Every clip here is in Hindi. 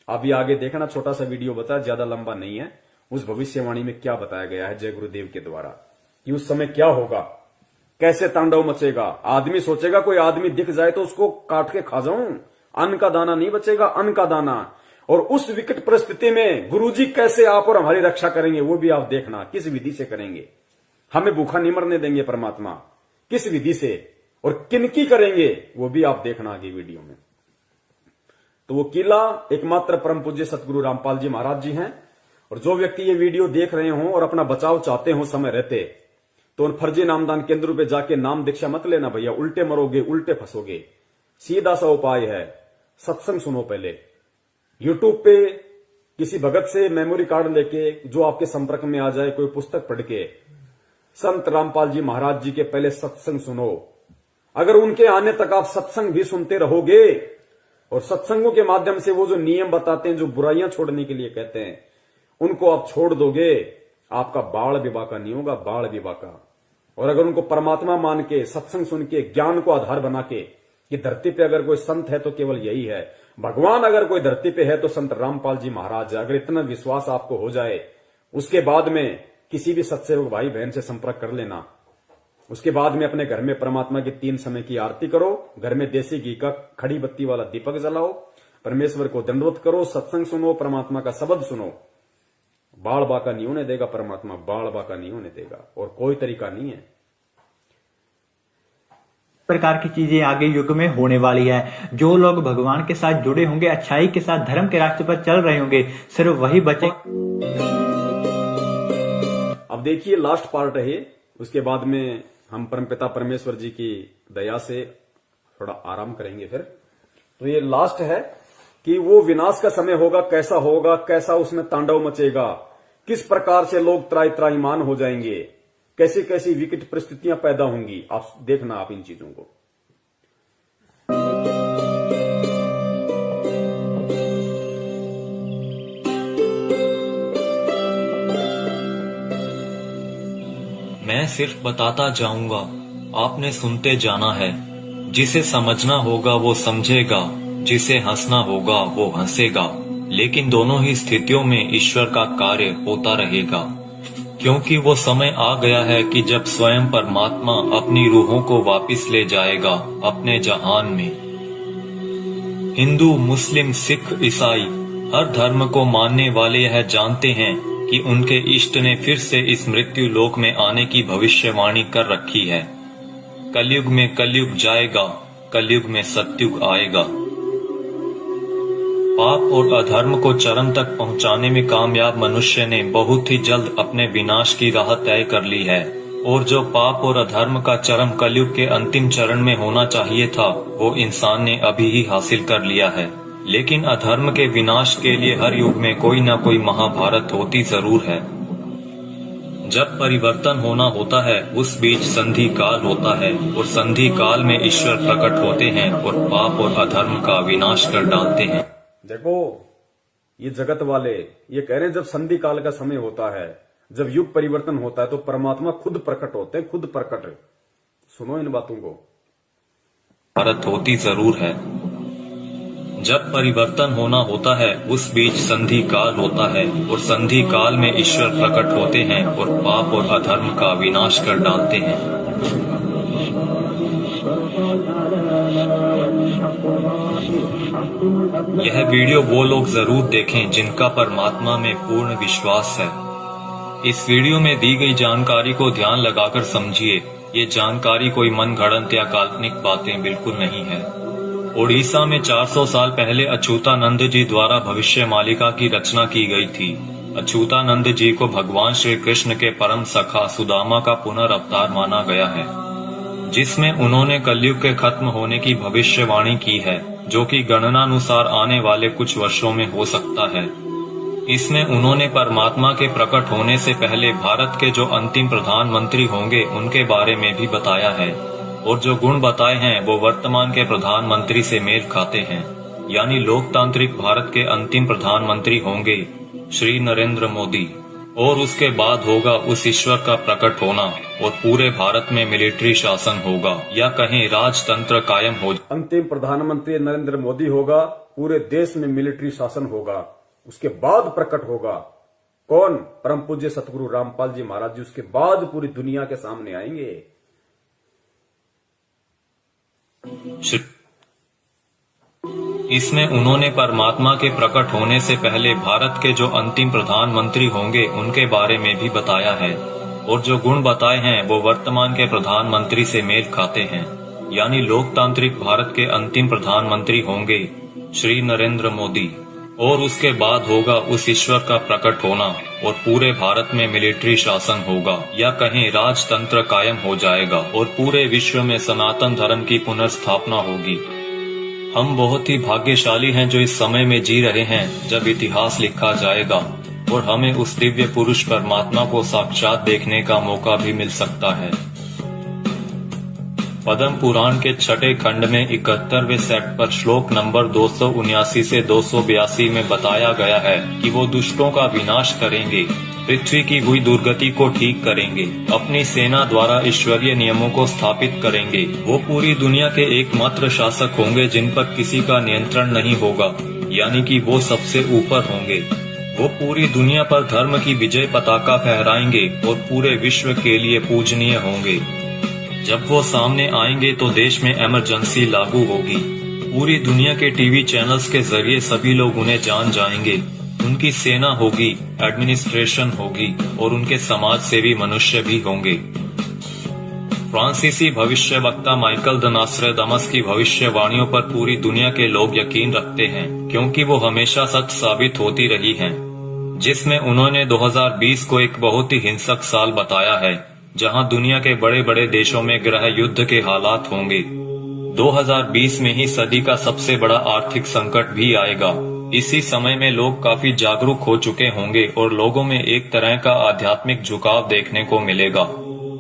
अभी आगे देखना, छोटा सा वीडियो बताया, ज्यादा लंबा नहीं है। उस भविष्यवाणी में क्या बताया गया है जय गुरुदेव के द्वारा कि उस समय क्या होगा, कैसे तांडव मचेगा। आदमी सोचेगा कोई आदमी दिख जाए तो उसको काट के खा जाऊं, अन्न का दाना नहीं बचेगा, अन्न का दाना। और उस विकट परिस्थिति में गुरुजी कैसे आप और हमारी रक्षा करेंगे वो भी आप देखना, किस विधि से करेंगे। हमें भूखा नहीं मरने देंगे परमात्मा, किस विधि से और किनकी करेंगे वो भी आप देखना आगे वीडियो में। तो वो किला एकमात्र परम पूज्य सतगुरु रामपाल जी महाराज जी हैं। और जो व्यक्ति ये वीडियो देख रहे हो और अपना बचाव चाहते हो समय रहते, तो उन फर्जी नामदान केंद्रों पे जाके नाम दीक्षा मत लेना भैया, उल्टे मरोगे, उल्टे फंसोगे। सीधा सा उपाय है, सत्संग सुनो पहले। यूट्यूब पे किसी भगत से मेमोरी कार्ड लेके जो आपके संपर्क में आ जाए, कोई पुस्तक पढ़ के संत रामपाल जी महाराज जी के पहले सत्संग सुनो। अगर उनके आने तक आप सत्संग भी सुनते रहोगे और सत्संगों के माध्यम से वो जो नियम बताते हैं, जो बुराइयां छोड़ने के लिए कहते हैं, उनको आप छोड़ दोगे, आपका बाल विवाह का नहीं होगा, बाल विवाह का। और अगर उनको परमात्मा मान के, सत्संग सुन के, ज्ञान को आधार बना के कि धरती पे अगर कोई संत है तो केवल यही है, भगवान अगर कोई धरती पे है तो संत रामपाल जी महाराज है, अगर इतना विश्वास आपको हो जाए, उसके बाद में किसी भी सत्सेवक भाई बहन से संपर्क कर लेना। उसके बाद में अपने घर में परमात्मा की 3 समय की आरती करो, घर में देसी घी का खड़ी बत्ती वाला दीपक जलाओ, परमेश्वर को दंडवत करो, सत्संग सुनो, परमात्मा का शब्द सुनो। बाल बाका नहीं होने देगा परमात्मा, बाल बाका नहीं होने देगा, और कोई तरीका नहीं है। प्रकार की चीजें आगे युग में होने वाली है। जो लोग भगवान के साथ जुड़े होंगे, अच्छाई के साथ धर्म के रास्ते पर चल रहे होंगे, सिर्फ वही बचे। अब देखिए लास्ट पार्ट है, उसके बाद में हम परमपिता परमेश्वर जी की दया से थोड़ा आराम करेंगे फिर। तो ये लास्ट है कि वो विनाश का समय होगा, कैसा होगा, कैसा उसमें तांडव मचेगा, किस प्रकार से लोग त्राही त्राहीमान हो जाएंगे, कैसी कैसी विकट परिस्थितियां पैदा होंगी। आप देखना आप इन चीजों को। मैं सिर्फ बताता जाऊंगा, आपने सुनते जाना है। जिसे समझना होगा वो समझेगा, जिसे हंसना होगा वो हंसेगा। लेकिन दोनों ही स्थितियों में ईश्वर का कार्य होता रहेगा, क्योंकि वो समय आ गया है कि जब स्वयं परमात्मा अपनी रूहों को वापस ले जाएगा अपने जहान में। हिंदू, मुस्लिम, सिख, ईसाई हर धर्म को मानने वाले यह जानते हैं कि उनके इष्ट ने फिर से इस मृत्यु लोक में आने की भविष्यवाणी कर रखी है। कलयुग में कलयुग जाएगा, कलयुग में सतयुग आएगा। पाप और अधर्म को चरम तक पहुंचाने में कामयाब मनुष्य ने बहुत ही जल्द अपने विनाश की राह तय कर ली है। और जो पाप और अधर्म का चरम कलयुग के अंतिम चरण में होना चाहिए था, वो इंसान ने अभी ही हासिल कर लिया है। लेकिन अधर्म के विनाश के लिए हर युग में कोई न कोई महाभारत होती जरूर है। जब परिवर्तन होना होता है, उस बीच संधि काल होता है, और संधि काल में ईश्वर प्रकट होते हैं और पाप और अधर्म का विनाश कर डालते हैं। देखो ये जगत वाले ये कह रहे हैं, जब संधि काल का समय होता है, जब युग परिवर्तन होता है, तो परमात्मा खुद प्रकट होते हैं, खुद प्रकट। सुनो इन बातों को। भारत होती जरूर है। जब परिवर्तन होना होता है, उस बीच संधि काल होता है, और संधि काल में ईश्वर प्रकट होते हैं और पाप और अधर्म का विनाश कर डालते हैं। यह वीडियो वो लोग जरूर देखें जिनका परमात्मा में पूर्ण विश्वास है। इस वीडियो में दी गई जानकारी को ध्यान लगाकर समझिए। ये जानकारी कोई मनगढ़ंत या काल्पनिक बातें बिल्कुल नहीं है। ओडिशा में 400 साल पहले अच्युतानंद जी द्वारा भविष्य मालिका की रचना की गई थी। अच्युतानंद जी को भगवान श्री कृष्ण के परम सखा सुदामा का पुनर्अवतार माना गया है, जिसमें उन्होंने कलयुग के खत्म होने की भविष्यवाणी की है, जो कि गणनानुसार आने वाले कुछ वर्षों में हो सकता है। इसमें उन्होंने परमात्मा के प्रकट होने से पहले भारत के जो अंतिम प्रधानमंत्री होंगे उनके बारे में भी बताया है, और जो गुण बताए हैं वो वर्तमान के प्रधानमंत्री से मेल खाते हैं। यानी लोकतांत्रिक भारत के अंतिम प्रधानमंत्री होंगे श्री नरेंद्र मोदी, और उसके बाद होगा उस ईश्वर का प्रकट होना, और पूरे भारत में मिलिट्री शासन होगा, या कहें राजतंत्र कायम हो। अंतिम प्रधानमंत्री नरेंद्र मोदी होगा, पूरे देश में मिलिट्री शासन होगा, उसके बाद प्रकट होगा कौन? परम पूज्य सतगुरु रामपाल जी महाराज जी उसके बाद पूरी दुनिया के सामने आएंगे। इसमें उन्होंने परमात्मा के प्रकट होने से पहले भारत के जो अंतिम प्रधानमंत्री होंगे उनके बारे में भी बताया है, और जो गुण बताए हैं वो वर्तमान के प्रधानमंत्री से मेल खाते हैं। यानी लोकतांत्रिक भारत के अंतिम प्रधानमंत्री होंगे श्री नरेंद्र मोदी, और उसके बाद होगा उस ईश्वर का प्रकट होना और पूरे भारत में मिलिट्री शासन होगा, या कहें राजतंत्र कायम हो जाएगा और पूरे विश्व में सनातन धर्म की पुनर्स्थापना होगी। हम बहुत ही भाग्यशाली हैं जो इस समय में जी रहे हैं जब इतिहास लिखा जाएगा और हमें उस दिव्य पुरुष परमात्मा को साक्षात देखने का मौका भी मिल सकता है। पद्म पुराण के छठे खंड में 71वें सेट पर श्लोक नंबर 279 से 282 में बताया गया है कि वो दुष्टों का विनाश करेंगे, पृथ्वी की हुई दुर्गति को ठीक करेंगे, अपनी सेना द्वारा ईश्वरीय नियमों को स्थापित करेंगे। वो पूरी दुनिया के एकमात्र शासक होंगे जिन पर किसी का नियंत्रण नहीं होगा, यानी कि वो सबसे ऊपर होंगे। वो पूरी दुनिया पर धर्म की विजय पताका फहराएंगे और पूरे विश्व के लिए पूजनीय होंगे। जब वो सामने आएंगे तो देश में इमरजेंसी लागू होगी। पूरी दुनिया के टीवी चैनल्स के जरिए सभी लोग उन्हें जान जाएंगे। उनकी सेना होगी, एडमिनिस्ट्रेशन होगी और उनके समाज सेवी मनुष्य भी होंगे। फ्रांसीसी भविष्यवक्ता माइकल द नॉस्ट्रेडामस की भविष्यवाणियों पर पूरी दुनिया के लोग यकीन रखते हैं, क्योंकि वो हमेशा सच साबित होती रही हैं। जिसमें उन्होंने 2020 को एक बहुत ही हिंसक साल बताया है, जहां दुनिया के बड़े बड़े देशों में गृह युद्ध के हालात होंगे। 2020 में ही सदी का सबसे बड़ा आर्थिक संकट भी आएगा। इसी समय में लोग काफी जागरूक हो चुके होंगे और लोगों में एक तरह का आध्यात्मिक झुकाव देखने को मिलेगा।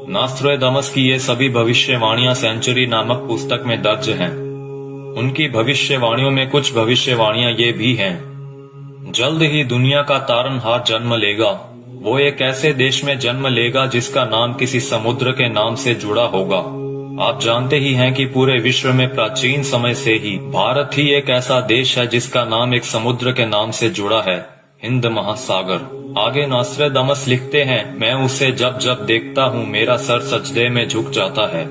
नॉस्ट्रेडामस की ये सभी भविष्यवाणियां सेंचुरी नामक पुस्तक में दर्ज हैं। उनकी भविष्यवाणियों में कुछ भविष्यवाणियां ये भी हैं। जल्द ही दुनिया का तारनहार जन्म लेगा। वो एक ऐसे देश में जन्म लेगा जिसका नाम किसी समुद्र के नाम से जुड़ा होगा। आप जानते ही हैं कि पूरे विश्व में प्राचीन समय से ही भारत ही एक ऐसा देश है जिसका नाम एक समुद्र के नाम से जुड़ा है, हिंद महासागर। आगे नॉस्ट्रेडामस लिखते हैं, मैं उसे जब जब देखता हूँ मेरा सर सजदे में झुक जाता है।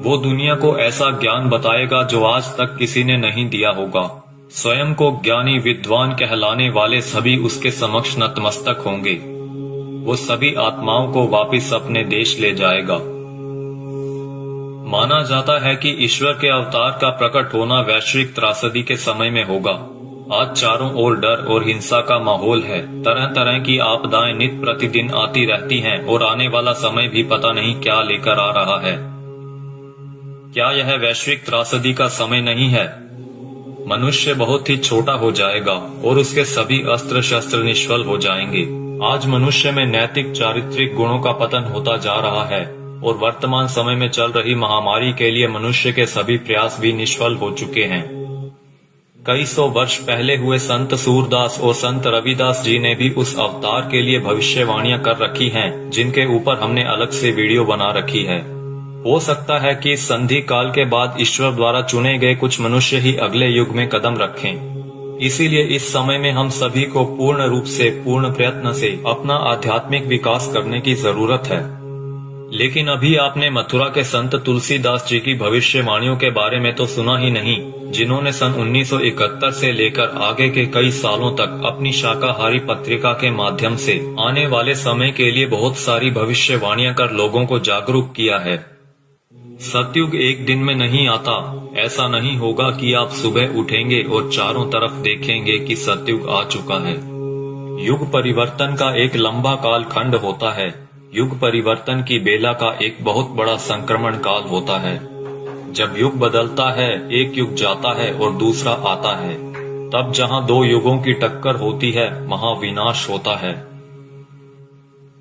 वो दुनिया को ऐसा ज्ञान बताएगा जो आज तक किसी ने नहीं दिया होगा। स्वयं को ज्ञानी विद्वान कहलाने वाले सभी उसके समक्ष नतमस्तक होंगे। वो सभी आत्माओं को वापस अपने देश ले जाएगा। माना जाता है कि ईश्वर के अवतार का प्रकट होना वैश्विक त्रासदी के समय में होगा। आज चारों ओर डर और हिंसा का माहौल है। तरह तरह की आपदाएं नित प्रतिदिन आती रहती हैं और आने वाला समय भी पता नहीं क्या लेकर आ रहा है। क्या यह वैश्विक त्रासदी का समय नहीं है? मनुष्य बहुत ही छोटा हो जाएगा और उसके सभी अस्त्र शस्त्र निष्फल हो जाएंगे। आज मनुष्य में नैतिक चारित्रिक गुणों का पतन होता जा रहा है और वर्तमान समय में चल रही महामारी के लिए मनुष्य के सभी प्रयास भी निष्फल हो चुके हैं। कई सौ वर्ष पहले हुए संत सूरदास और संत रविदास जी ने भी उस अवतार के लिए भविष्यवाणियां कर रखी हैं, जिनके ऊपर हमने अलग से वीडियो बना रखी है। हो सकता है कि संधि काल के बाद ईश्वर द्वारा चुने गए कुछ मनुष्य ही अगले युग में कदम रखें। इसीलिए इस समय में हम सभी को पूर्ण रूप से, पूर्ण प्रयत्न से अपना आध्यात्मिक विकास करने की जरूरत है। लेकिन अभी आपने मथुरा के संत तुलसीदास जी की भविष्यवाणियों के बारे में तो सुना ही नहीं, जिन्होंने सन 1971 से लेकर आगे के कई सालों तक अपनी शाकाहारी पत्रिका के माध्यम से आने वाले समय के लिए बहुत सारी भविष्यवाणियां कर लोगों को जागरूक किया है। सतयुग एक दिन में नहीं आता। ऐसा नहीं होगा कि आप सुबह उठेंगे और चारों तरफ देखेंगे कि सतयुग आ चुका है। युग परिवर्तन का एक लंबा काल खंड होता है। युग परिवर्तन की बेला का एक बहुत बड़ा संक्रमण काल होता है। जब युग बदलता है, एक युग जाता है और दूसरा आता है। तब जहां दो युगों की टक्कर होती है, महाविनाश होता है।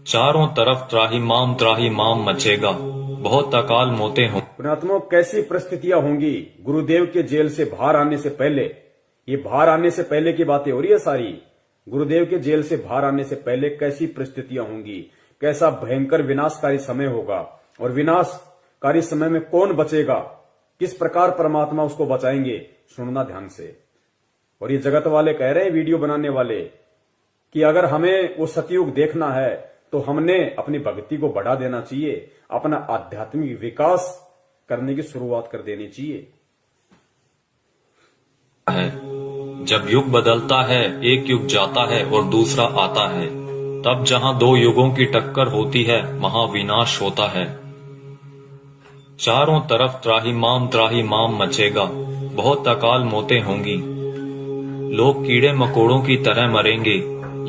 चारों तरफ त्राहिमाम मचेगा। बहुत अकाल मौतें हों। पुण्यात्माओं, कैसी परिस्थितियां होंगी गुरुदेव के जेल से बाहर आने से पहले? ये बाहर आने से पहले की बातें हो रही है सारी। गुरुदेव के जेल से बाहर आने से पहले कैसी परिस्थितियां होंगी, कैसा भयंकर विनाशकारी समय होगा, और विनाशकारी समय में कौन बचेगा, किस प्रकार परमात्मा उसको बचाएंगे, सुनना ध्यान से। और ये जगत वाले कह रहे हैं, वीडियो बनाने वाले, कि अगर हमें वो सतयुग देखना है तो हमने अपनी भक्ति को बढ़ा देना चाहिए, अपना आध्यात्मिक विकास करने की शुरुआत कर देनी चाहिए। जब युग बदलता है, एक युग जाता है और दूसरा आता है, तब जहां दो युगों की टक्कर होती है, वहां विनाश होता है। चारों तरफ त्राही माम मचेगा, बहुत अकाल मौतें होंगी। लोग कीड़े मकोड़ों की तरह मरेंगे,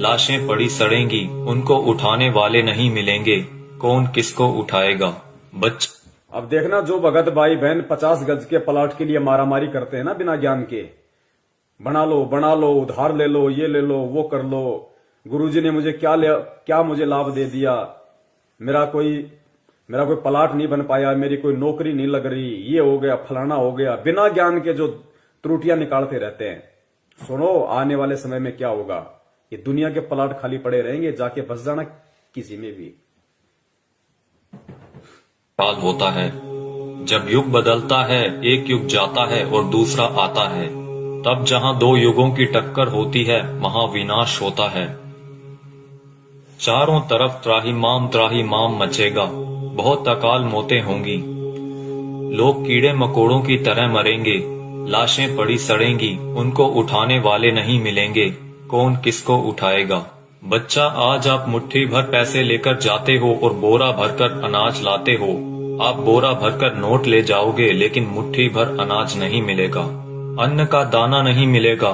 लाशें पड़ी सड़ेंगी, उनको उठाने वाले नहीं मिलेंगे, कौन किसको उठाएगा। अब देखना, जो भगत भाई बहन 50 गज के प्लाट के लिए मारामारी करते हैं ना बिना ज्ञान के, बना लो, उधार ले लो, ये ले लो, वो कर लो, गुरुजी ने मुझे क्या मुझे लाभ दे दिया, मेरा कोई प्लाट नहीं बन पाया, मेरी कोई नौकरी नहीं लग रही, ये हो गया, फलाना हो गया, बिना ज्ञान के जो त्रुटियां निकालते रहते हैं। सुनो, आने वाले समय में क्या होगा, ये दुनिया के प्लाट खाली पड़े रहेंगे, जाके बस जाना किसी में भी। काल होता है, जब युग बदलता है, एक युग जाता है और दूसरा आता है, तब जहां दो युगों की टक्कर होती है, वहां विनाश होता है। चारों तरफ त्राही माम मचेगा, बहुत अकाल मौतें होंगी। लोग कीड़े मकोड़ों की तरह मरेंगे, लाशें पड़ी सड़ेंगी, उनको उठाने वाले नहीं मिलेंगे, कौन किसको उठाएगा। बच्चा, आज आप मुट्ठी भर पैसे लेकर जाते हो और बोरा भरकर अनाज लाते हो। आप बोरा भरकर नोट ले जाओगे, लेकिन मुट्ठी भर अनाज नहीं मिलेगा, अन्न का दाना नहीं मिलेगा।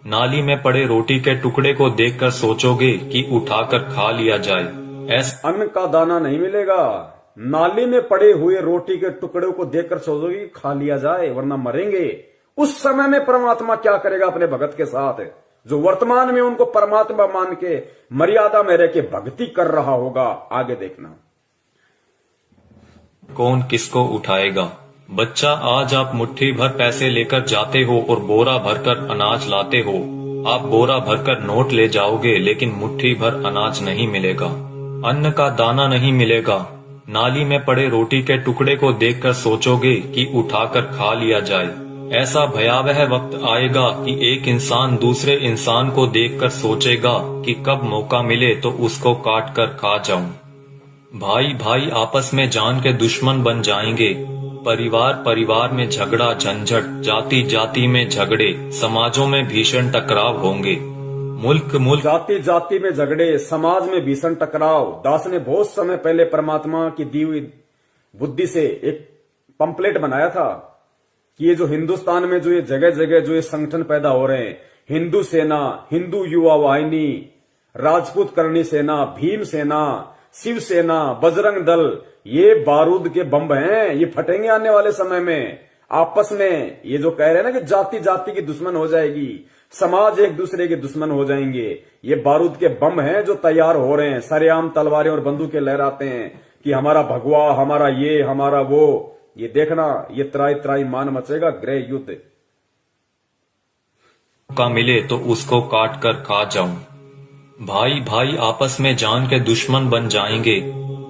नाली में पड़े रोटी के टुकड़े को देखकर सोचोगे कि उठाकर खा लिया जाए। अन्न का दाना नहीं मिलेगा, नाली में पड़े हुए रोटी के टुकड़े को देखकर सोचोगे कि खा लिया जाए, वरना मरेंगे। उस समय में परमात्मा क्या करेगा अपने भगत के साथ, जो वर्तमान में उनको परमात्मा मान के मर्यादा में रह के भक्ति कर रहा होगा। आगे देखना, कौन किसको उठाएगा। बच्चा, आज आप मुट्ठी भर पैसे लेकर जाते हो और बोरा भरकर अनाज लाते हो। आप बोरा भरकर नोट ले जाओगे, लेकिन मुट्ठी भर अनाज नहीं मिलेगा, अन्न का दाना नहीं मिलेगा। नाली में पड़े रोटी के टुकड़े को देखकर सोचोगे कि उठाकर खा लिया जाए। ऐसा भयावह वक्त आएगा कि एक इंसान दूसरे इंसान को देखकर सोचेगा कि कब मौका मिले तो उसको काट कर खा जाऊं। भाई भाई आपस में जान के दुश्मन बन जाएंगे। परिवार में झगड़ा झंझट, जाति जाति में झगड़े, समाजों में भीषण टकराव होंगे। मुल्क जाति में झगड़े, समाज में भीषण टकराव। दास ने बहुत समय पहले परमात्मा की दी हुई बुद्धि से एक पंपलेट बनाया था कि ये जो हिंदुस्तान में जो ये जगह जगह जो ये संगठन पैदा हो रहे हैं, हिंदू सेना, हिंदू युवा वाहिनी, राजपूत करणी सेना, भीम सेना, शिव सेना, बजरंग दल, ये बारूद के बम हैं, ये फटेंगे आने वाले समय में। आपस में ये जो कह रहे हैं ना कि जाति जाति की दुश्मन हो जाएगी, समाज एक दूसरे के दुश्मन हो जाएंगे, ये बारूद के बम हैं जो तैयार हो रहे हैं। सरेआम तलवारें और बंदूकें लहराते हैं कि हमारा भगवा, हमारा ये, हमारा वो। ये देखना, ये त्राई मान मचेगा, गृह युद्ध। का मिले तो उसको काट कर खा जाऊं। भाई भाई आपस में जान के दुश्मन बन जाएंगे।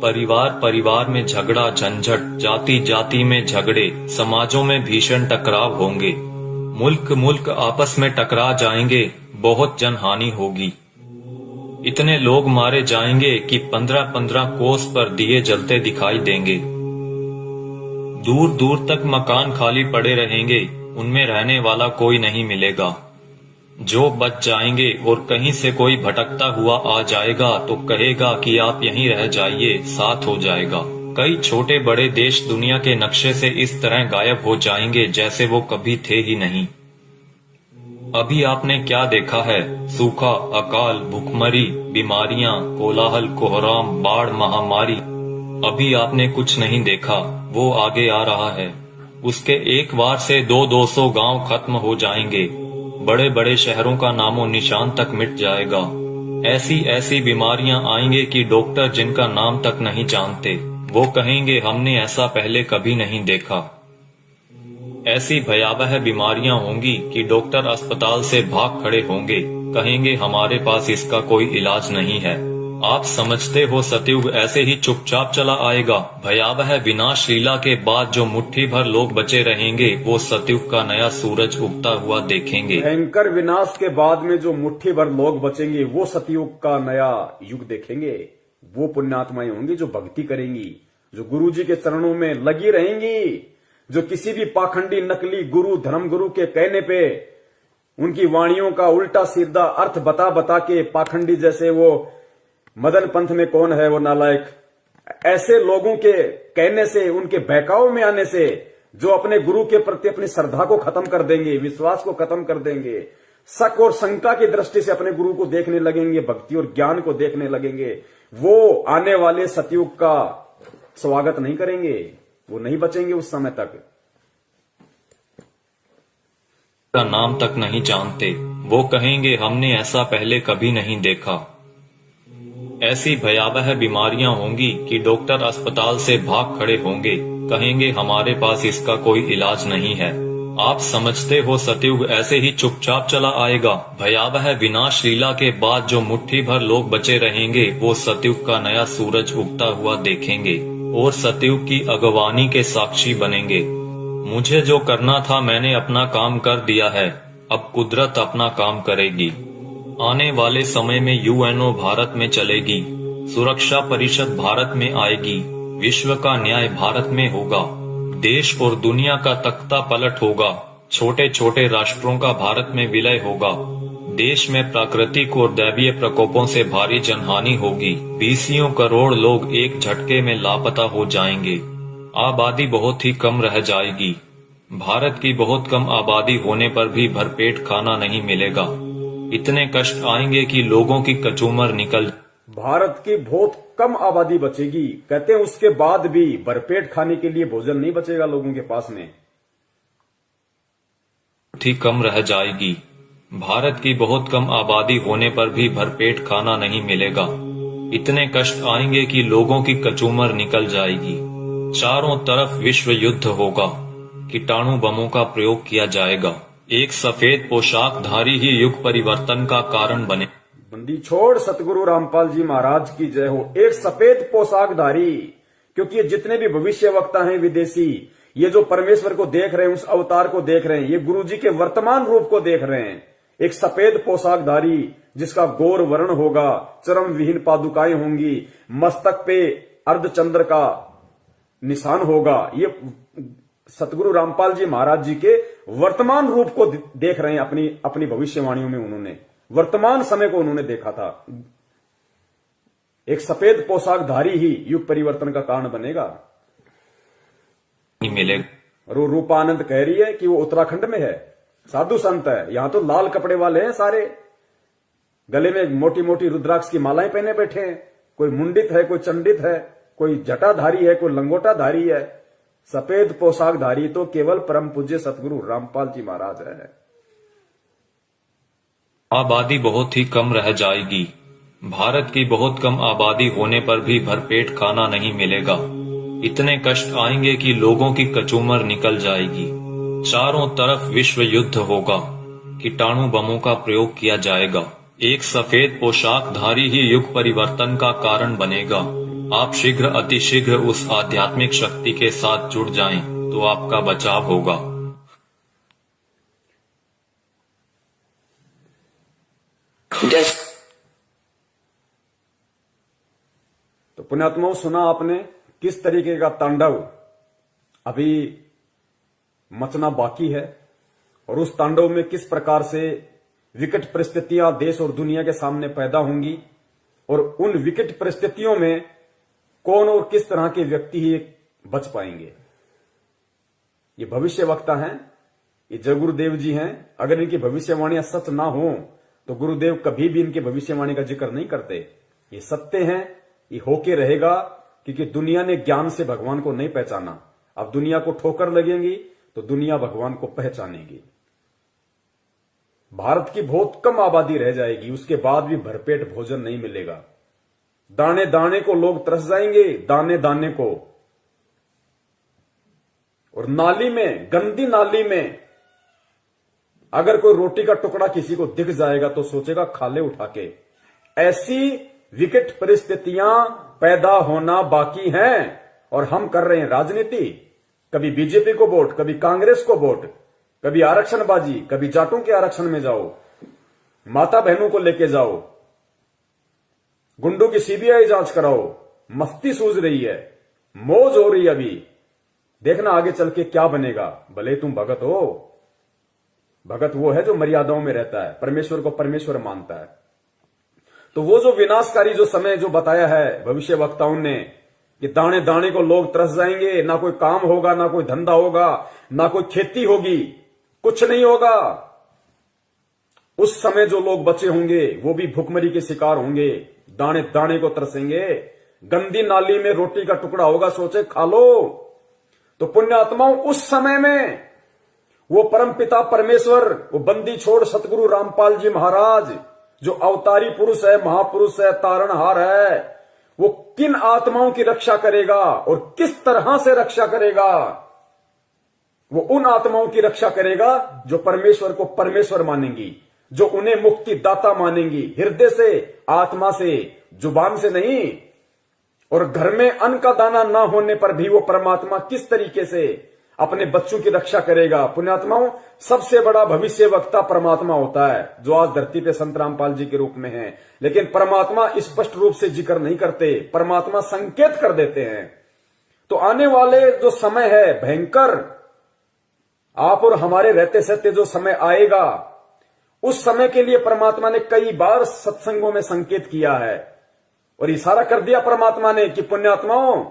परिवार में झगड़ा झंझट, जाति जाति में झगड़े, समाजों में भीषण टकराव होंगे। मुल्क आपस में टकरा जाएंगे, बहुत जनहानि होगी। इतने लोग मारे जाएंगे कि 15-15 कोस पर दिए जलते दिखाई देंगे। दूर दूर तक मकान खाली पड़े रहेंगे, उनमें रहने वाला कोई नहीं मिलेगा। जो बच जाएंगे और कहीं से कोई भटकता हुआ आ जाएगा तो कहेगा कि आप यहीं रह जाइए, साथ हो जाएगा। कई छोटे बड़े देश दुनिया के नक्शे से इस तरह गायब हो जाएंगे जैसे वो कभी थे ही नहीं। अभी आपने क्या देखा है? सूखा, अकाल, भूखमरी, बीमारियां, कोलाहल, कोहराम, बाढ़, महामारी। अभी आपने कुछ नहीं देखा, वो आगे आ रहा है। उसके एक वार से 200-200 गांव खत्म हो जाएंगे। बड़े बड़े शहरों का नामो निशान तक मिट जाएगा। ऐसी बीमारियां आएंगे कि डॉक्टर जिनका नाम तक नहीं जानते, वो कहेंगे हमने ऐसा पहले कभी नहीं देखा। ऐसी भयावह बीमारियां होंगी कि डॉक्टर अस्पताल से भाग खड़े होंगे, कहेंगे हमारे पास इसका कोई इलाज नहीं है। आप समझते हो सतयुग ऐसे ही चुपचाप चला आएगा? भयावह विनाश लीला के बाद जो मुट्ठी भर लोग बचे रहेंगे वो सतयुग का नया सूरज उगता हुआ देखेंगे। भयंकर विनाश के बाद में जो मुट्ठी भर लोग बचेंगे वो सतयुग का नया युग देखेंगे। वो पुण्यात्माएं होंगी जो भक्ति करेंगी, जो गुरु जी के चरणों में लगी रहेंगी, जो किसी भी पाखंडी नकली गुरु धर्म गुरु के कहने पे उनकी वाणियों का उल्टा सीधा अर्थ बता बता के पाखंडी, जैसे वो मदन पंथ में कौन है वो नालायक, ऐसे लोगों के कहने से, उनके बहकाव में आने से जो अपने गुरु के प्रति अपनी श्रद्धा को खत्म कर देंगे, विश्वास को खत्म कर देंगे, शक और शंका की दृष्टि से अपने गुरु को देखने लगेंगे, भक्ति और ज्ञान को देखने लगेंगे, वो आने वाले सतयुग का स्वागत नहीं करेंगे, वो नहीं बचेंगे उस समय तक। का नाम तक नहीं जानते, वो कहेंगे हमने ऐसा पहले कभी नहीं देखा। ऐसी भयावह बीमारियां होंगी कि डॉक्टर अस्पताल से भाग खड़े होंगे, कहेंगे हमारे पास इसका कोई इलाज नहीं है। आप समझते हो सतयुग ऐसे ही चुपचाप चला आएगा? भयावह विनाश लीला के बाद जो मुट्ठी भर लोग बचे रहेंगे वो सतयुग का नया सूरज उगता हुआ देखेंगे और सतयुग की अगवानी के साक्षी बनेंगे। मुझे जो करना था मैंने अपना काम कर दिया है, अब कुदरत अपना काम करेगी। आने वाले समय में यूएनओ भारत में चलेगी, सुरक्षा परिषद भारत में आएगी, विश्व का न्याय भारत में होगा, देश और दुनिया का तख्ता पलट होगा, छोटे छोटे राष्ट्रों का भारत में विलय होगा, देश में प्राकृतिक और दैवीय प्रकोपों से भारी जनहानि होगी, 20 करोड़ लोग एक झटके में लापता हो जाएंगे, आबादी बहुत ही कम रह जाएगी। भारत की बहुत कम आबादी होने पर भी भरपेट खाना नहीं मिलेगा, इतने कष्ट आएंगे कि लोगों की कचूमर निकल। भारत की बहुत कम आबादी बचेगी, कहते हैं उसके बाद भी भरपेट खाने के लिए भोजन नहीं बचेगा लोगों के पास में, ही कम रह जाएगी। भारत की बहुत कम आबादी होने पर भी भरपेट खाना नहीं मिलेगा, इतने कष्ट आएंगे कि लोगों की कचूमर निकल जाएगी। चारों तरफ विश्व युद्ध होगा, कीटाणु बमों का प्रयोग किया जाएगा, एक सफेद पोशाकधारी ही युग परिवर्तन का कारण बने। बंदी छोड़ सतगुरु रामपाल जी महाराज की जय हो। एक सफेद पोशाकधारी, क्योंकि ये जितने भी भविष्य वक्ता हैं विदेशी, ये जो परमेश्वर को देख रहे हैं, उस अवतार को देख रहे हैं, ये गुरु जी के वर्तमान रूप को देख रहे हैं। एक सफेद पोशाकधारी जिसका गौर वर्ण होगा, चरम विहीन पादुकाएं होंगी, मस्तक पे अर्धचंद्र का निशान होगा, ये सतगुरु रामपाल जी महाराज जी के वर्तमान रूप को देख रहे हैं। अपनी भविष्यवाणियों में उन्होंने वर्तमान समय को उन्होंने देखा था। एक सफेद पोशाकधारी ही युग परिवर्तन का कारण बनेगा। मिलेगा। और वो रूपानंद कह रही है कि वो उत्तराखंड में है, साधु संत है। यहां तो लाल कपड़े वाले हैं सारे, गले में मोटी मोटी रुद्राक्ष की मालाएं पहने बैठे हैं। कोई मुंडित है, कोई चंडित है, कोई जटाधारी है, कोई लंगोटाधारी है। सफेद पोशाकधारी तो केवल परम पूज्य सतगुरु रामपाल जी महाराज है। आबादी बहुत ही कम रह जाएगी। भारत की बहुत कम आबादी होने पर भी भरपेट खाना नहीं मिलेगा, इतने कष्ट आएंगे कि लोगों की कचूमर निकल जाएगी। चारों तरफ विश्व युद्ध होगा, कीटाणु बमों का प्रयोग किया जाएगा, एक सफेद पोशाकधारी ही युग परिवर्तन का कारण बनेगा। आप शीघ्र अतिशीघ्र उस आध्यात्मिक शक्ति के साथ जुड़ जाएं तो आपका बचाव होगा। तो पुण्यात्माओं, सुना आपने किस तरीके का तांडव अभी मचना बाकी है, और उस तांडव में किस प्रकार से विकट परिस्थितियां देश और दुनिया के सामने पैदा होंगी, और उन विकट परिस्थितियों में कौन और किस तरह के व्यक्ति ही बच पाएंगे। ये भविष्य वक्ता हैं, ये जय गुरुदेव जी हैं। अगर इनकी भविष्यवाणियां सच ना हो तो गुरुदेव कभी भी इनकी भविष्यवाणी का जिक्र नहीं करते। ये सत्य हैं, ये होके रहेगा, क्योंकि दुनिया ने ज्ञान से भगवान को नहीं पहचाना। अब दुनिया को ठोकर लगेंगी तो दुनिया भगवान को पहचानेगी। भारत की बहुत कम आबादी रह जाएगी, उसके बाद भी भरपेट भोजन नहीं मिलेगा। दाने दाने को लोग तरस जाएंगे, दाने दाने को। और नाली में, गंदी नाली में अगर कोई रोटी का टुकड़ा किसी को दिख जाएगा तो सोचेगा खा ले उठा के। ऐसी विकट परिस्थितियां पैदा होना बाकी हैं और हम कर रहे हैं राजनीति। कभी बीजेपी को वोट, कभी कांग्रेस को वोट, कभी आरक्षणबाजी, कभी जाटों के आरक्षण में जाओ, माता बहनों को लेके जाओ, गुंडों की सीबीआई जांच कराओ। मस्ती सूझ रही है, मौज हो रही है। अभी देखना आगे चल के क्या बनेगा। भले तुम भगत हो, भगत वो है जो मर्यादाओं में रहता है, परमेश्वर को परमेश्वर मानता है। तो वो जो विनाशकारी जो समय जो बताया है भविष्य वक्ताओं ने कि दाने दाने को लोग तरस जाएंगे, ना कोई काम होगा, ना कोई धंधा होगा, ना कोई खेती होगी, कुछ नहीं होगा। उस समय जो लोग बचे होंगे वो भी भुखमरी के शिकार होंगे, दाने दाने को तरसेंगे। गंदी नाली में रोटी का टुकड़ा होगा, सोचे खा लो। तो पुण्य आत्माओं उस समय में वो परम पिता परमेश्वर, वो बंदी छोड़ सतगुरु रामपाल जी महाराज जो अवतारी पुरुष है, महापुरुष है, तारणहार है, वो किन आत्माओं की रक्षा करेगा और किस तरह से रक्षा करेगा। वो उन आत्माओं की रक्षा करेगा जो परमेश्वर को परमेश्वर मानेंगी, जो उन्हें मुक्ति दाता मानेंगी, हृदय से, आत्मा से, जुबान से नहीं। और घर में अन्न का दाना ना होने पर भी वो परमात्मा किस तरीके से अपने बच्चों की रक्षा करेगा। पुण्यात्माओं, सबसे बड़ा भविष्य वक्ता परमात्मा होता है जो आज धरती पे संत रामपाल जी के रूप में है। लेकिन परमात्मा स्पष्ट रूप से जिक्र नहीं करते, परमात्मा संकेत कर देते हैं। तो आने वाले जो समय है भयंकर, आप और हमारे रहते सहते जो समय आएगा, उस समय के लिए परमात्मा ने कई बार सत्संगों में संकेत किया है और इशारा कर दिया परमात्मा ने कि पुण्यात्माओं,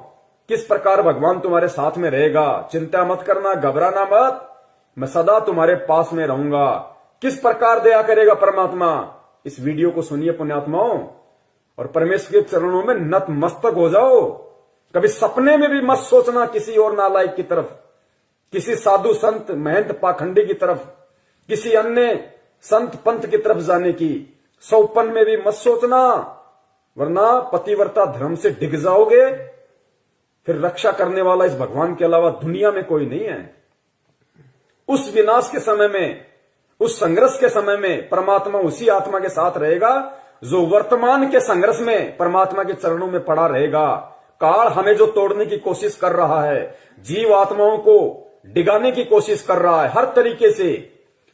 किस प्रकार भगवान तुम्हारे साथ में रहेगा, चिंता मत करना, घबराना मत, मैं सदा तुम्हारे पास में रहूंगा। किस प्रकार दया करेगा परमात्मा, इस वीडियो को सुनिए पुण्यात्माओं और परमेश्वर के चरणों में नतमस्तक हो जाओ। कभी सपने में भी मत सोचना किसी और नालायक की तरफ, किसी साधु संत महंत पाखंडी की तरफ, किसी अन्य संत पंथ की तरफ जाने की सौपन में भी मत सोचना, वरना पतिव्रता धर्म से डिग जाओगे। फिर रक्षा करने वाला इस भगवान के अलावा दुनिया में कोई नहीं है। उस विनाश के समय में, उस संघर्ष के समय में परमात्मा उसी आत्मा के साथ रहेगा जो वर्तमान के संघर्ष में परमात्मा के चरणों में पड़ा रहेगा। काल हमें जो तोड़ने की कोशिश कर रहा है, जीव आत्माओं को डिगाने की कोशिश कर रहा है हर तरीके से,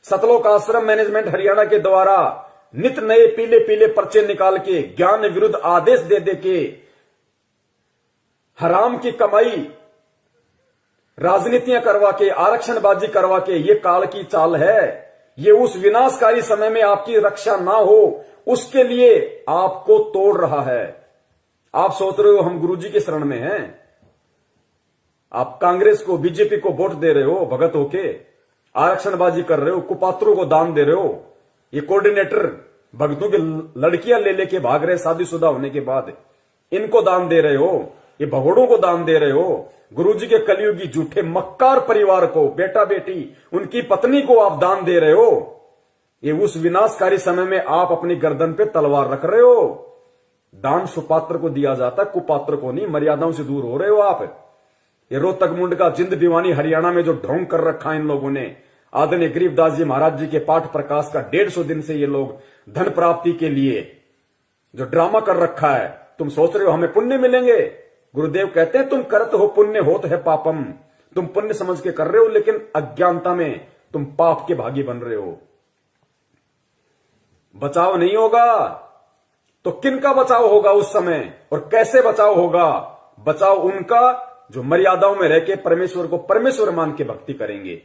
सतलोक आश्रम मैनेजमेंट हरियाणा के द्वारा नित नए पीले पीले पर्चे निकाल के, ज्ञान विरुद्ध आदेश दे दे के, हराम की कमाई, राजनीतियां करवा के, आरक्षणबाजी करवा के, ये काल की चाल है। ये उस विनाशकारी समय में आपकी रक्षा ना हो उसके लिए आपको तोड़ रहा है। आप सोच रहे हो हम गुरुजी की शरण में हैं, आप कांग्रेस को, बीजेपी को वोट दे रहे हो, भगत होके आरक्षणबाजी कर रहे हो, कुपात्रों को दान दे रहे हो, ये कोऑर्डिनेटर भक्तों की लड़कियां ले लेके भाग रहे शादीशुदा होने के बाद, इनको दान दे रहे हो, ये भगोड़ों को दान दे रहे हो, गुरुजी के कलयुगी झूठे मक्कार परिवार को, बेटा बेटी, उनकी पत्नी को आप दान दे रहे हो। ये उस विनाशकारी समय में आप अपनी गर्दन पे तलवार रख रहे हो। दान सुपात्र को दिया जाता, कुपात्र को नहीं। मर्यादाओं से दूर हो रहे हो आप। ये रोहतक मुंड का जिंद दीवानी हरियाणा में जो ढोंग कर रखा है इन लोगों ने, आदरणीय गरीबदास जी महाराज जी के पाठ प्रकाश का 150 दिन से ये लोग धन प्राप्ति के लिए जो ड्रामा कर रखा है। तुम सोच रहे हो हमें पुण्य मिलेंगे, गुरुदेव कहते हैं तुम करत हो पुण्य होत है पापम। तुम पुण्य समझ के कर रहे हो लेकिन अज्ञानता में तुम पाप के भागी बन रहे हो। बचाव नहीं होगा तो किनका बचाव होगा उस समय, और कैसे बचाव होगा? बचाव उनका जो मर्यादाओं में रह के परमेश्वर को परमेश्वर मान के भक्ति करेंगे,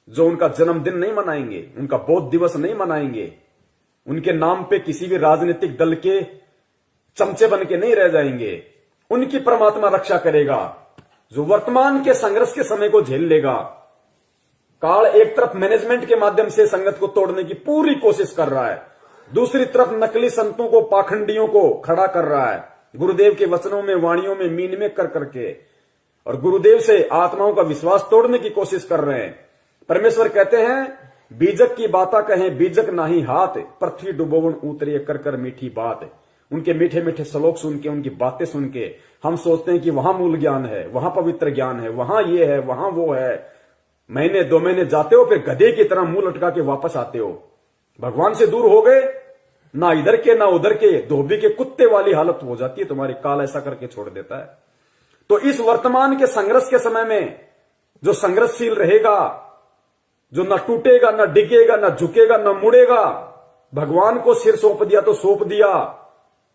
जो उनका जन्मदिन नहीं मनाएंगे, उनका बौद्ध दिवस नहीं मनाएंगे, उनके नाम पे किसी भी राजनीतिक दल के चमचे बन के नहीं रह जाएंगे। उनकी परमात्मा रक्षा करेगा जो वर्तमान के संघर्ष के समय को झेल लेगा। काल एक तरफ मैनेजमेंट के माध्यम से संगत को तोड़ने की पूरी कोशिश कर रहा है, दूसरी तरफ नकली संतों को, पाखंडियों को खड़ा कर रहा है, गुरुदेव के वचनों में, वाणियों में मीन में कर करके, और गुरुदेव से आत्माओं का विश्वास तोड़ने की कोशिश कर रहे हैं। परमेश्वर कहते हैं बीजक की बाता कहें बीजक नाही हाथ, पृथ्वी डुबोवन उतरिए कर कर मीठी बात। उनके मीठे मीठे श्लोक सुन के, उनकी बातें सुन के हम सोचते हैं कि वहां मूल ज्ञान है, वहां पवित्र ज्ञान है, वहां ये है, वहां वो है। महीने 2 महीने जाते हो फिर गधे की तरह मुंह लटका के वापस आते हो। भगवान से दूर हो गए, ना इधर के ना उधर के, धोबी के कुत्ते वाली हालत हो जाती है तुम्हारी। काल ऐसा करके छोड़ देता है। तो इस वर्तमान के संघर्ष के समय में जो संघर्षशील रहेगा, जो न टूटेगा, न डिगेगा, न झुकेगा, न मुड़ेगा, भगवान को सिर सौंप दिया तो सौंप दिया,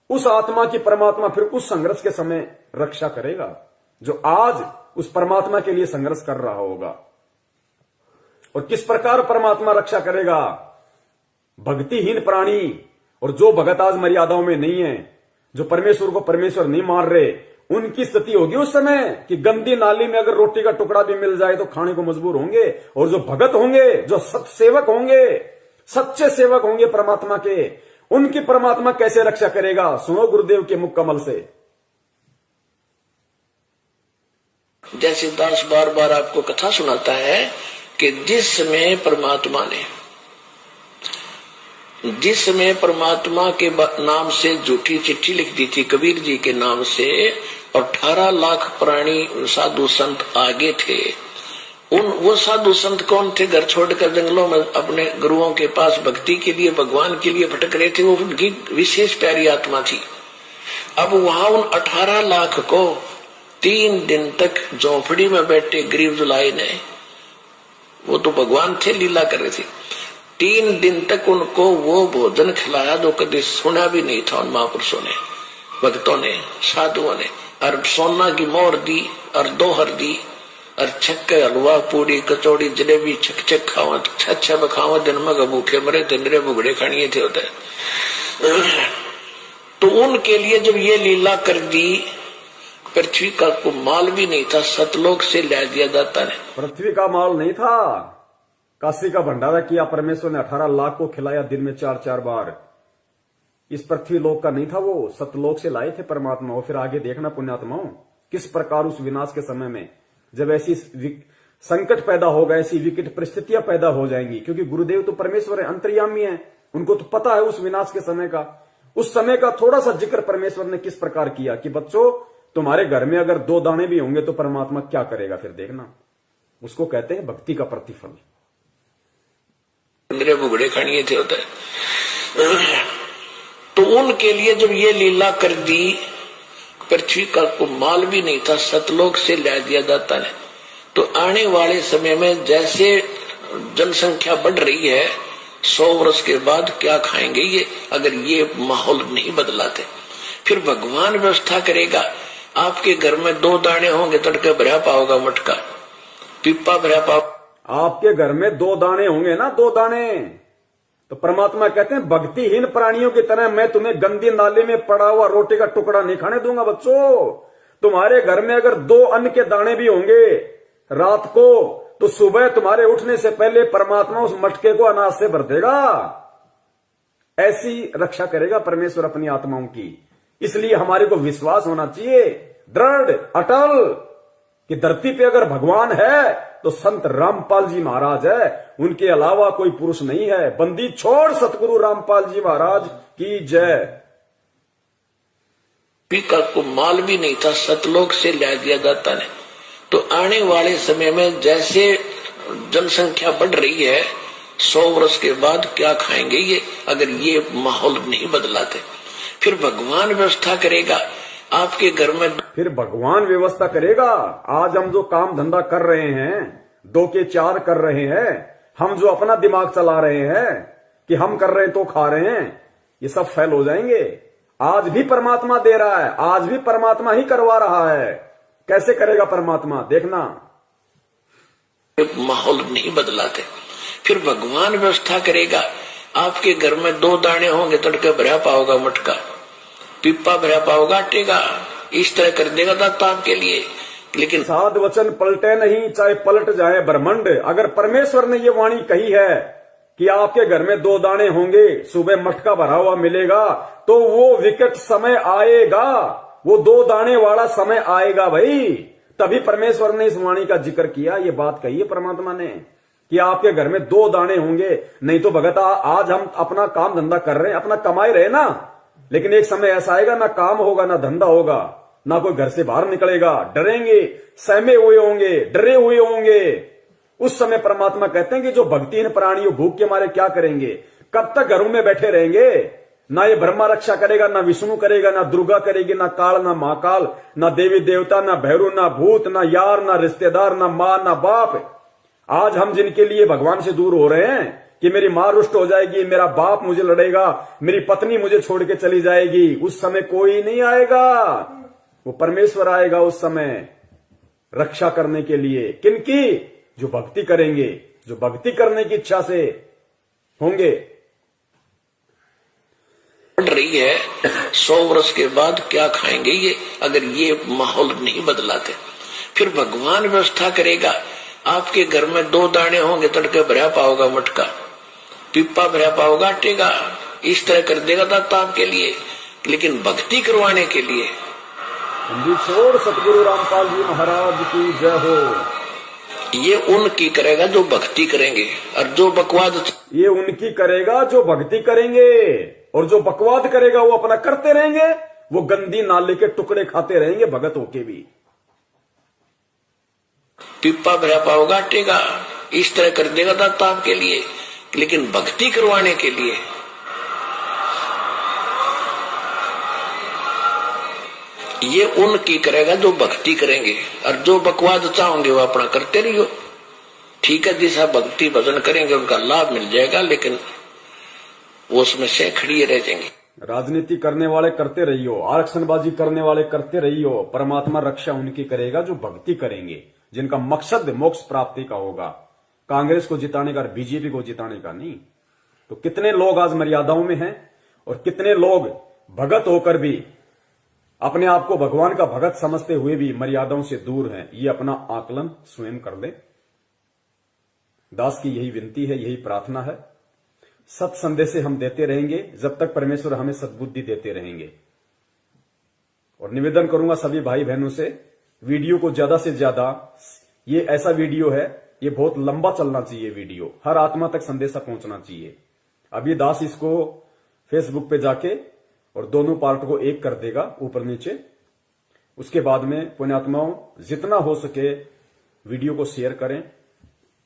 उस आत्मा की परमात्मा फिर उस संघर्ष के समय रक्षा करेगा, जो आज उस परमात्मा के लिए संघर्ष कर रहा होगा। और किस प्रकार परमात्मा रक्षा करेगा? भक्तिहीन प्राणी और जो भगत आज मर्यादाओं में नहीं है, जो परमेश्वर को परमेश्वर नहीं मान रहे, उनकी स्थिति होगी उस समय कि गंदी नाली में अगर रोटी का टुकड़ा भी मिल जाए तो खाने को मजबूर होंगे। और जो भगत होंगे, जो सत्सेवक होंगे, सच्चे सेवक होंगे परमात्मा के, उनकी परमात्मा कैसे रक्षा करेगा? सुनो गुरुदेव के मुख कमल से। जैसे दास बार बार आपको कथा सुनाता है कि जिस समय परमात्मा के नाम से झूठी चिट्ठी लिख दी थी कबीर जी के नाम से, और 18 लाख प्राणी साधु संत आगे थे। वो साधु संत कौन थे? घर छोड़कर जंगलों में अपने गुरुओं के पास भक्ति के लिए, भगवान के लिए भटक रहे थे। वो उनकी विशेष प्यारी आत्मा थी। अब वहां उन 18 लाख को 3 दिन तक झोंपड़ी में बैठे गरीब जुलाई ने, वो तो भगवान थे, लीला कर रहे थे, 3 दिन तक उनको वो भोजन खिलाया जो कभी सुना भी नहीं था उन महापुरुषों ने, भक्तों ने, साधुओं ने। और सोना की मोहर दी और दोहर दी और छक्के हलवा पूरी कचौड़ी जलेबी छक खावा, छा बखावा, दिन में भूखे मरे तिंदरे बुगड़े खानिए थे होते। तो उनके लिए जब ये लीला कर दी, पृथ्वी का को माल भी नहीं था, सतलोक से ला दिया जाता ने। पृथ्वी का माल नहीं था, काशी का भंडारा किया परमेश्वर ने, 18 लाख को खिलाया दिन में 4-4 बार। इस पृथ्वी लोक का नहीं था, वो सतलोक से लाए थे परमात्मा। और फिर आगे देखना पुण्यात्माओं, किस प्रकार उस विनाश के समय में जब ऐसी संकट पैदा होगा, ऐसी विकट परिस्थितियां पैदा हो जाएंगी, क्योंकि गुरुदेव तो परमेश्वर है, अंतर्यामी है, उनको तो पता है उस विनाश के समय का। उस समय का थोड़ा सा जिक्र परमेश्वर ने किस प्रकार किया कि बच्चों, तुम्हारे घर में अगर 2 दाने भी होंगे तो परमात्मा क्या करेगा, फिर देखना। उसको कहते हैं भक्ति का प्रतिफल। मेरे बुगड़े खानिए थे होते। तो उनके लिए जब ये लीला कर दी, पृथ्वी का को माल भी नहीं था, सतलोक से ला दिया जाता ने। तो आने वाले समय में जैसे जनसंख्या बढ़ रही है, 100 वर्ष के बाद क्या खाएंगे ये, अगर ये माहौल नहीं बदलाते? फिर भगवान व्यवस्था करेगा। आपके घर में 2 दाने होंगे, तड़के भरा पाओगा मटका, पिप्पा भरा पाओ। आपके घर में 2 दाने होंगे ना, 2 दाने, तो परमात्मा कहते हैं भक्तिहीन प्राणियों की तरह मैं तुम्हें गंदी नाली में पड़ा हुआ रोटी का टुकड़ा नहीं खाने दूंगा। बच्चों, तुम्हारे घर में अगर 2 अन्न के दाने भी होंगे रात को, तो सुबह तुम्हारे उठने से पहले परमात्मा उस मटके को अनाज से भर देगा। ऐसी रक्षा करेगा परमेश्वर अपनी आत्माओं की। इसलिए हमारे को विश्वास होना चाहिए दृढ़ अटल कि धरती पे अगर भगवान है तो संत रामपाल जी महाराज है, उनके अलावा कोई पुरुष नहीं है। बंदी छोड़ सतगुरु रामपाल जी महाराज की जय। पीका को माल भी नहीं था, सतलोक से ला दिया जाता ने। तो आने वाले समय में जैसे जनसंख्या बढ़ रही है, 100 वर्ष के बाद क्या खाएंगे ये, अगर ये माहौल नहीं बदलाते? फिर भगवान व्यवस्था करेगा। आपके घर में फिर भगवान व्यवस्था करेगा। आज हम जो काम धंधा कर रहे हैं, 2 के 4 कर रहे हैं, हम जो अपना दिमाग चला रहे हैं कि हम कर रहे हैं तो खा रहे हैं, ये सब फेल हो जाएंगे। आज भी परमात्मा दे रहा है, आज भी परमात्मा ही करवा रहा है। कैसे करेगा परमात्मा, देखना। माहौल नहीं बदलाते, फिर भगवान व्यवस्था करेगा। आपके घर में 2 दाने होंगे, तड़के भरा पाओगा मटका, पिप्पा भरा पाओगा आटेगा, इस तरह कर देगा दाता आपके लिए। लेकिन साध वचन पलटे नहीं, चाहे पलट जाए ब्रह्मांड। अगर परमेश्वर ने ये वाणी कही है कि आपके घर में 2 दाने होंगे, सुबह मटका भरा हुआ मिलेगा, तो वो विकट समय आएगा, वो 2 दाने वाला समय आएगा भाई। तभी परमेश्वर ने इस वाणी का जिक्र किया, ये बात कही है परमात्मा ने कि आपके घर में 2 दाने होंगे। नहीं तो भगत आज हम अपना काम धंधा कर रहे हैं, अपना कमाई रहे ना, लेकिन एक समय ऐसा आएगा ना काम होगा, ना धंधा होगा, ना कोई घर से बाहर निकलेगा, डरेंगे, सहमे हुए होंगे, डरे हुए होंगे। उस समय परमात्मा कहते हैं कि जो भक्तिहीन प्राणी भूख के मारे क्या करेंगे, कब तक घरों में बैठे रहेंगे, ना ये ब्रह्मा रक्षा करेगा, ना विष्णु करेगा, ना दुर्गा करेगी, ना काल, ना महाकाल, ना देवी देवता, ना भैरू, ना भूत, ना यार, ना रिश्तेदार, ना मां, ना बाप। आज हम जिनके लिए भगवान से दूर हो रहे हैं कि मेरी मां रुष्ट हो जाएगी, मेरा बाप मुझे लड़ेगा, मेरी पत्नी मुझे छोड़ के चली जाएगी, उस समय कोई नहीं आएगा, वो परमेश्वर आएगा उस समय रक्षा करने के लिए। किनकी? जो भक्ति करेंगे, जो भक्ति करने की इच्छा से होंगे। बढ़ रही है 100 वर्ष के बाद क्या खाएंगे ये, अगर ये माहौल नहीं बदलाते। फिर भगवान व्यवस्था करेगा, आपके घर में 2 दाने होंगे, तड़के भरा पाओगा मटका, पिप्पा भरा पाओगा आटे का, इस तरह कर देगा दाता आपके लिए। लेकिन भक्ति करवाने के लिए छोड़ सतगुरु रामपाल जी महाराज की जय हो। ये उनकी करेगा जो भक्ति करेंगे, और जो बकवाद ये उनकी करेगा जो भक्ति करेंगे, और जो बकवाद करेगा वो अपना करते रहेंगे, वो गंदी नाले के टुकड़े खाते रहेंगे भगत होके भी। पिप्पा भरा पाओगा आटे का, इस तरह कर देगा दाता आपके लिए। लेकिन भक्ति करवाने के लिए ये उनकी करेगा जो भक्ति करेंगे, और जो बकवाद चाहोगे वो अपना करते रहियो। ठीक है, जैसा भक्ति भजन करेंगे उनका लाभ मिल जाएगा, लेकिन वो उसमें से खड़ी रह जाएंगे। राजनीति करने वाले करते रहियो, आरक्षणबाजी करने वाले करते रहियो, परमात्मा रक्षा उनकी करेगा जो भक्ति करेंगे, जिनका मकसद मोक्ष प्राप्ति का होगा, कांग्रेस को जिताने का और बीजेपी को जिताने का नहीं। तो कितने लोग आज मर्यादाओं में हैं, और कितने लोग भगत होकर भी अपने आप को भगवान का भगत समझते हुए भी मर्यादाओं से दूर हैं। ये अपना आकलन स्वयं कर ले। दास की यही विनती है, यही प्रार्थना है। सत संदेश हम देते रहेंगे जब तक परमेश्वर हमें सद्बुद्धि देते रहेंगे। और निवेदन करूंगा सभी भाई बहनों से, वीडियो को ज्यादा से ज्यादा, ये ऐसा वीडियो है, ये बहुत लंबा चलना चाहिए वीडियो, हर आत्मा तक संदेशा पहुंचना चाहिए। अभी दास इसको फेसबुक पे जाके और दोनों पार्ट को एक कर देगा ऊपर नीचे। उसके बाद में पुण्यात्माओं जितना हो सके वीडियो को शेयर करें,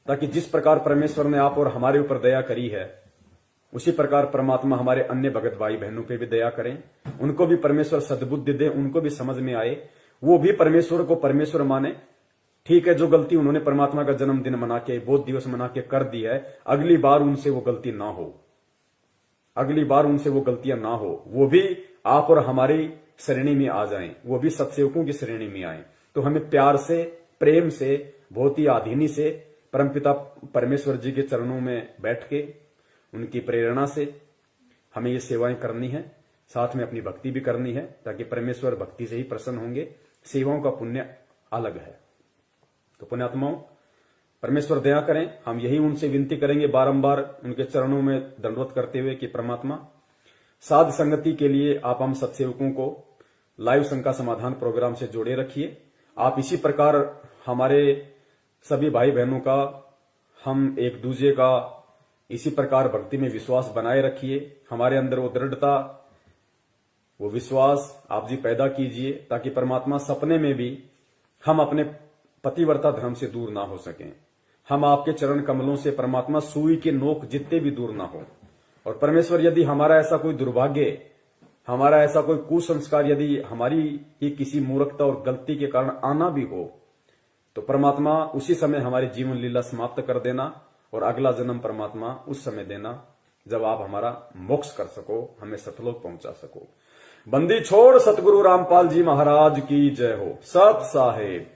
ताकि जिस प्रकार परमेश्वर ने आप और हमारे ऊपर दया करी है, उसी प्रकार परमात्मा हमारे अन्य भगत भाई बहनों पे भी दया करें, उनको भी परमेश्वर सद्बुद्धि दे, उनको भी समझ में आए, वो भी परमेश्वर को परमेश्वर माने। ठीक है, जो गलती उन्होंने परमात्मा का जन्मदिन मना के, बोध दिवस मना के कर दी है, अगली बार उनसे वो गलती ना हो, अगली बार उनसे वो गलतियां ना हो, वो भी आप और हमारी श्रेणी में आ जाएं, वो भी सत्सेवकों की श्रेणी में आए। तो हमें प्यार से, प्रेम से, बहुत ही आधीनी से परमपिता परमेश्वर जी के चरणों में बैठ के उनकी प्रेरणा से हमें ये सेवाएं करनी है, साथ में अपनी भक्ति भी करनी है, ताकि परमेश्वर भक्ति से ही प्रसन्न होंगे। सेवाओं का पुण्य अलग है। तो पुण्यात्माओं, परमेश्वर दया करें, हम यही उनसे विनती करेंगे बारंबार उनके चरणों में दंडवत करते हुए कि परमात्मा साध संगति के लिए आप हम सत्सेवकों को लाइव शंका समाधान प्रोग्राम से जोड़े रखिए। आप इसी प्रकार हमारे सभी भाई बहनों का, हम एक दूसरे का इसी प्रकार भक्ति में विश्वास बनाए रखिए। हमारे अंदर वो दृढ़ता, वो विश्वास आप जी पैदा कीजिए, ताकि परमात्मा सपने में भी हम अपने पतिव्रता धर्म से दूर ना हो सकें। हम आपके चरण कमलों से परमात्मा सुई के नोक जितने भी दूर ना हो। और परमेश्वर यदि हमारा ऐसा कोई दुर्भाग्य, हमारा ऐसा कोई कुसंस्कार यदि हमारी ही किसी मूर्खता और गलती के कारण आना भी हो, तो परमात्मा उसी समय हमारी जीवन लीला समाप्त कर देना, और अगला जन्म परमात्मा उस समय देना जब आप हमारा मोक्ष कर सको, हमें सतलोक पहुंचा सको। बंदी छोड़ सतगुरु रामपाल जी महाराज की जय हो। सत साहेब।